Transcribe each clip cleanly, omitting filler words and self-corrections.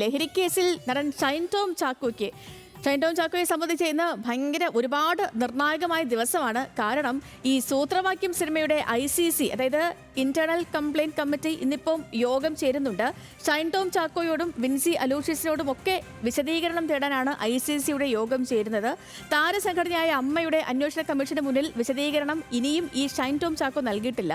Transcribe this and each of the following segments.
ലഹരിക്കേസിൽ നടൻ ഷൈൻ ടോം ചാക്കോയെ സംബന്ധിച്ച് ഇന്ന് ഭയങ്കര ഒരുപാട് നിർണായകമായ ദിവസമാണ്. കാരണം ഈ സൂത്രവാക്യം സിനിമയുടെ ICC, അതായത് ഇന്റേണൽ കംപ്ലയിന്റ് കമ്മിറ്റി, ഇന്നിപ്പം യോഗം ചേരുന്നുണ്ട്. ഷൈൻ ടോം ചാക്കോയോടും വിൻസി അലൂഷ്യസിനോടും ഒക്കെ വിശദീകരണം തേടാനാണ് ICCയുടെ യോഗം ചേരുന്നത്. താരസംഘടനയായ അമ്മയുടെ അന്വേഷണ കമ്മീഷന് മുന്നിൽ വിശദീകരണം ഇനിയും ഈ ഷൈൻ ടോം ചാക്കോ നൽകിയിട്ടില്ല.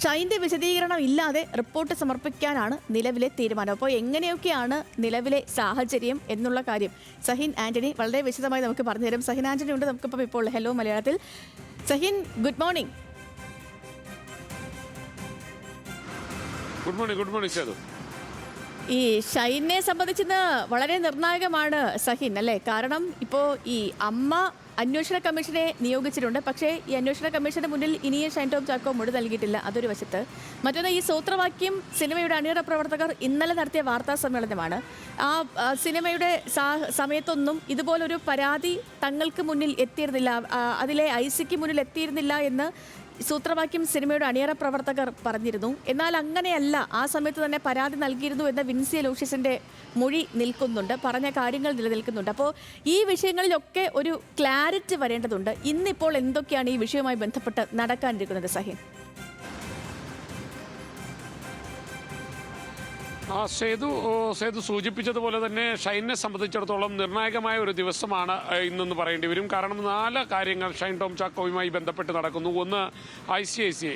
ഷൈൻ്റെ വിശദീകരണം ഇല്ലാതെ റിപ്പോർട്ട് സമർപ്പിക്കാനാണ് നിലവിലെ തീരുമാനം. അപ്പോൾ എങ്ങനെയൊക്കെയാണ് നിലവിലെ സാഹചര്യം എന്നുള്ള കാര്യം സഹിൻ ആന്റണി വളരെ വിശദമായി നമുക്ക് പറഞ്ഞുതരും. സഹിൻ ആന്റണി ഉണ്ട് നമുക്കിപ്പം ഇപ്പോൾ ഹലോ മലയാളത്തിൽ. Sahin, good morning. Good morning Sethu. ഈ ഷൈനെ സംബന്ധിച്ച് വളരെ നിർണായകമാണ് സഹിൻ, അല്ലേ? കാരണം ഇപ്പോൾ ഈ അമ്മ അന്വേഷണ കമ്മീഷനെ നിയോഗിച്ചിട്ടുണ്ട്. പക്ഷേ ഈ അന്വേഷണ കമ്മീഷന്റെ മുന്നിൽ ഇനിയും ഷൈൻ ടോം ചാക്കോ മൊഴി നൽകിയിട്ടില്ല. അതൊരു വശത്ത്. മറ്റൊന്ന്, ഈ സൂത്രവാക്യം സിനിമയുടെ അണിയറ പ്രവർത്തകർ ഇന്നലെ നടത്തിയ വാർത്താ സമ്മേളനമാണ്. ആ സിനിമയുടെ സമയത്തൊന്നും ഇതുപോലൊരു പരാതി തങ്ങൾക്ക് മുന്നിൽ എത്തിയിരുന്നില്ല, അതിലെ ICക്ക് മുന്നിൽ എത്തിയിരുന്നില്ല എന്ന് സൂത്രവാക്യം സിനിമയുടെ അണിയറ പ്രവർത്തകർ പറഞ്ഞിരുന്നു. എന്നാൽ അങ്ങനെയല്ല, ആ സമയത്ത് തന്നെ പരാതി നൽകിയിരുന്നു എന്ന വിൻസി അലൂഷ്യസിന്റെ മൊഴി നിൽക്കുന്നുണ്ട്, പറഞ്ഞ കാര്യങ്ങൾ നിലനിൽക്കുന്നുണ്ട്. അപ്പോൾ ഈ വിഷയങ്ങളിലൊക്കെ ഒരു ക്ലാരിറ്റി വരേണ്ടതുണ്ട്. ഇന്നിപ്പോൾ എന്തൊക്കെയാണ് ഈ വിഷയവുമായി ബന്ധപ്പെട്ട് നടക്കാനിരിക്കുന്നത് സഹിൻ? സേതു സൂചിപ്പിച്ചതുപോലെ തന്നെ ഷൈനെ സംബന്ധിച്ചിടത്തോളം നിർണായകമായ ഒരു ദിവസമാണ് ഇന്നെന്ന് പറയേണ്ടി വരും. കാരണം 4 കാര്യങ്ങൾ ഷൈൻ ടോം ചാക്കോയുമായി ബന്ധപ്പെട്ട് നടക്കുന്നു. ഒന്ന്, ICICI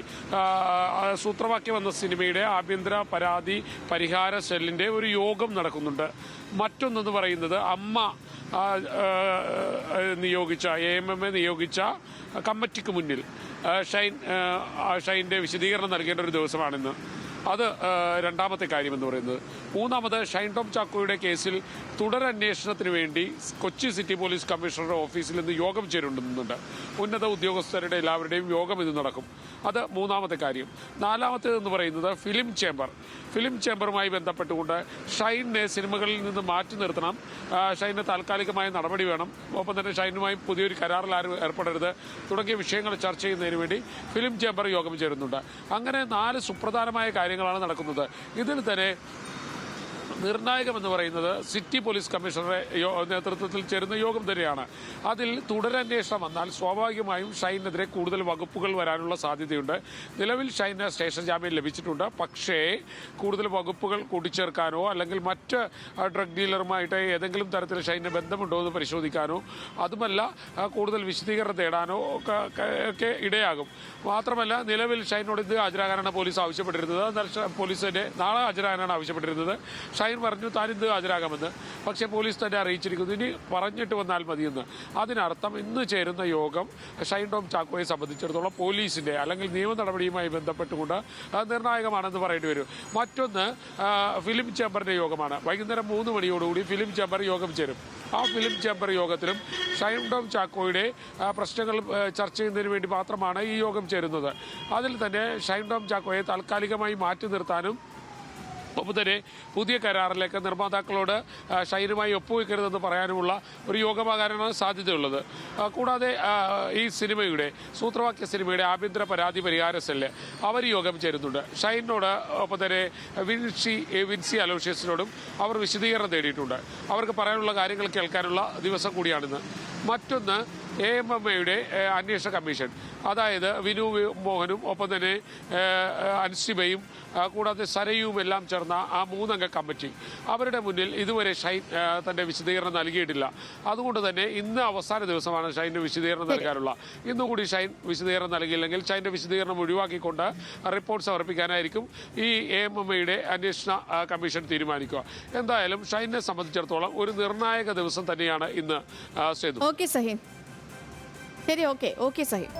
സൂത്രവാക്യം എന്ന സിനിമയുടെ ആഭ്യന്തര പരാതി പരിഹാര സെല്ലിൻ്റെ ഒരു യോഗം നടക്കുന്നുണ്ട്. മറ്റൊന്നെന്ന് പറയുന്നത് അമ്മ നിയോഗിച്ച AMMA നിയോഗിച്ച കമ്മിറ്റിക്ക് മുന്നിൽ ഷൈൻ്റെ വിശദീകരണം നൽകേണ്ട ഒരു ദിവസമാണിന്ന്. അത് രണ്ടാമത്തെ കാര്യമെന്ന് പറയുന്നത്. മൂന്നാമത്, ഷൈൻ ടോം ചാക്കോയുടെ കേസിൽ തുടരന്വേഷണത്തിന് വേണ്ടി കൊച്ചി സിറ്റി പോലീസ് കമ്മീഷണറുടെ ഓഫീസിൽ നിന്ന് യോഗം ചേരുന്നുണ്ട്. ഉന്നത ഉദ്യോഗസ്ഥരുടെ എല്ലാവരുടെയും യോഗം ഇന്ന് നടക്കും. അത് മൂന്നാമത്തെ കാര്യം. നാലാമത്തേതെന്ന് പറയുന്നത് ഫിലിം ചേംബറുമായി ബന്ധപ്പെട്ടുകൊണ്ട് ഷൈനെ സിനിമകളിൽ നിന്ന് മാറ്റി നിർത്തണം, ഷൈന് താൽക്കാലികമായ നടപടി വേണം, ഒപ്പം തന്നെ ഷൈനുമായി പുതിയൊരു കരാറിൽ ആരും ഏർപ്പെടരുത് തുടങ്ങിയ വിഷയങ്ങൾ ചർച്ച ചെയ്യുന്നതിന് വേണ്ടി ഫിലിം ചേംബർ യോഗം ചേരുന്നുണ്ട്. അങ്ങനെ 4 സുപ്രധാനമായ കാര്യങ്ങളാണ് നടക്കുന്നത്. ഇതിൽ തന്നെ നിർണായകമെന്ന് പറയുന്നത് സിറ്റി പോലീസ് കമ്മീഷണറുടെ നേതൃത്വത്തിൽ ചേരുന്ന യോഗം തന്നെയാണ്. അതിൽ തുടരന്വേഷണം വന്നാൽ സ്വാഭാവികമായും ഷൈനെതിരെ കൂടുതൽ വകുപ്പുകൾ വരാനുള്ള സാധ്യതയുണ്ട്. നിലവിൽ ഷൈന് സ്റ്റേഷൻ ജാമ്യം ലഭിച്ചിട്ടുണ്ട്. പക്ഷേ കൂടുതൽ വകുപ്പുകൾ കൂട്ടിച്ചേർക്കാനോ അല്ലെങ്കിൽ മറ്റ് ഡ്രഗ് ഡീലറുമായിട്ട് ഏതെങ്കിലും തരത്തിൽ ഷൈന് ബന്ധമുണ്ടോ എന്ന് പരിശോധിക്കാനോ, അതുമല്ല കൂടുതൽ വിശദീകരണം തേടാനോ ഒക്കെ ഇടയാകും. മാത്രമല്ല, നിലവിൽ ഷൈനോട് ഇന്ന് ഹാജരാകാനാണ് പോലീസ് ആവശ്യപ്പെട്ടിരുന്നത്. എന്നാൽ പോലീസിന്റെ നാളെ ഹാജരാകാനാണ് ആവശ്യപ്പെട്ടിരുന്നത്. ഷൈൻ പറഞ്ഞു താൻ ഇന്ന് ഹാജരാകാമെന്ന്. പക്ഷേ പോലീസ് തന്നെ അറിയിച്ചിരിക്കുന്നു ഇനി പറഞ്ഞിട്ട് വന്നാൽ മതിയെന്ന്. അതിനർത്ഥം ഇന്ന് ചേരുന്ന യോഗം ഷൈൻ ടോം ചാക്കോയെ സംബന്ധിച്ചിടത്തോളം പോലീസിന്റെ അല്ലെങ്കിൽ നിയമ നടപടിയുമായി ബന്ധപ്പെട്ടുകൊണ്ട് നിർണായകമാണെന്ന് പറയേണ്ടി വരും. മറ്റൊന്ന്, ഫിലിം ചേംബറിന്റെ യോഗമാണ്. വൈകുന്നേരം 3 മണിയോടുകൂടി ഫിലിം ചേംബർ യോഗം ചേരും. ആ ഫിലിം ചേംബർ യോഗത്തിലും ഷൈൻ ടോം ചാക്കോയുടെ പ്രശ്നങ്ങൾ ചർച്ച ചെയ്യുന്നതിന് വേണ്ടി മാത്രമാണ് ഈ യോഗം ചേരുന്നത്. അതിൽ തന്നെ ഷൈൻ ടോം ചാക്കോയെ താൽക്കാലികമായി മാറ്റി നിർത്താനും ഒപ്പം തന്നെ പുതിയ കരാറിലേക്ക് നിർമ്മാതാക്കളോട് ഷൈനുമായി ഒപ്പുവെക്കരുതെന്ന് പറയാനുമുള്ള ഒരു യോഗമാകാനാണ് സാധ്യതയുള്ളത്. കൂടാതെ ഈ സൂത്രവാക്യ സിനിമയുടെ ആഭ്യന്തര പരാതി പരിഹാര സെല്ല് അവർ യോഗം ചേരുന്നുണ്ട്. ഷൈനോട് ഒപ്പം തന്നെ വിൻസി അലോഷ്യസിനോടും അവർ വിശദീകരണം തേടിയിട്ടുണ്ട്. അവർക്ക് പറയാനുള്ള കാര്യങ്ങൾ കേൾക്കാനുള്ള ദിവസം കൂടിയാണിന്ന്. മറ്റൊന്ന്, AMMAയുടെ അന്വേഷണ കമ്മീഷൻ, അതായത് വിനു മോഹനും ഒപ്പം തന്നെ അൻസിബയും കൂടാതെ സരയുവും എല്ലാം ചേർന്ന ആ 3 അംഗ കമ്മിറ്റി, അവരുടെ മുന്നിൽ ഇതുവരെ ഷൈൻ തന്റെ വിശദീകരണം നൽകിയിട്ടില്ല. അതുകൊണ്ട് തന്നെ ഇന്ന് അവസാന ദിവസമാണ് ഷൈന് വിശദീകരണം നൽകാനുള്ള. ഇന്നുകൂടി ഷൈൻ വിശദീകരണം നൽകിയില്ലെങ്കിൽ ഷൈൻ്റെ വിശദീകരണം ഒഴിവാക്കിക്കൊണ്ട് റിപ്പോർട്ട് സമർപ്പിക്കാനായിരിക്കും ഈ AMMAയുടെ അന്വേഷണ കമ്മീഷൻ തീരുമാനിക്കുക. എന്തായാലും ഷൈനെ സംബന്ധിച്ചിടത്തോളം ഒരു നിർണായക ദിവസം തന്നെയാണ് ഇന്ന്. ഓക്കെ സഹിൻ, ശരി, ഓക്കെ സഹിൻ.